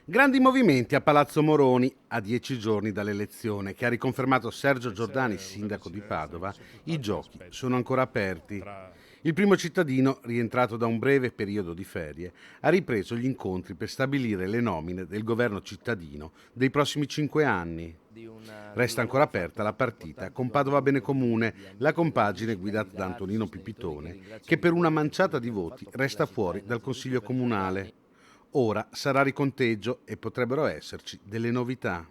Grandi movimenti a Palazzo Moroni a 10 giorni dall'elezione che ha riconfermato Sergio Giordani, sindaco di Padova. I giochi sono ancora aperti. Il primo cittadino, rientrato da un breve periodo di ferie, ha ripreso gli incontri per stabilire le nomine del governo cittadino dei prossimi 5 anni. Resta ancora aperta la partita con Padova Bene Comune, la compagine guidata da Antonino Pipitone, che per una manciata di voti resta fuori dal Consiglio Comunale. Ora sarà riconteggio e potrebbero esserci delle novità.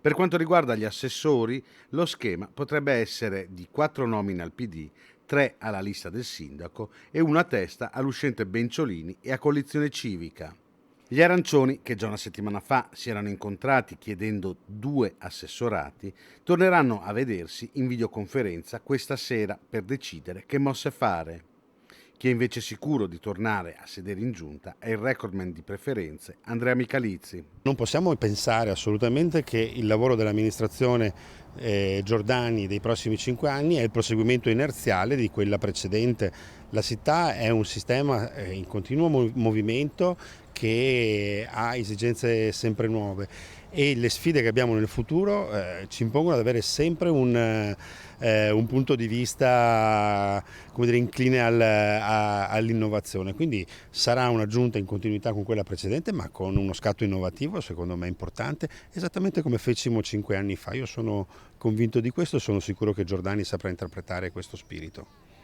Per quanto riguarda gli assessori, lo schema potrebbe essere di 4 nomine al PD, 3 alla lista del sindaco e una a testa all'uscente Benciolini e a Coalizione Civica. Gli arancioni, che già una settimana fa si erano incontrati chiedendo 2 assessorati, torneranno a vedersi in videoconferenza questa sera per decidere che mosse fare. Chi è invece sicuro di tornare a sedere in giunta è il recordman di preferenze Andrea Michalizzi. Non possiamo pensare assolutamente che il lavoro dell'amministrazione Giordani dei prossimi 5 anni è il proseguimento inerziale di quella precedente. La città è un sistema in continuo movimento che ha esigenze sempre nuove e le sfide che abbiamo nel futuro ci impongono ad avere sempre un punto di vista, come dire, incline all'innovazione. Quindi sarà una giunta in continuità con quella precedente, ma con uno scatto innovativo secondo me importante, esattamente come fecimo 5 anni fa. Io sono convinto di questo e sono sicuro che Giordani saprà interpretare questo spirito.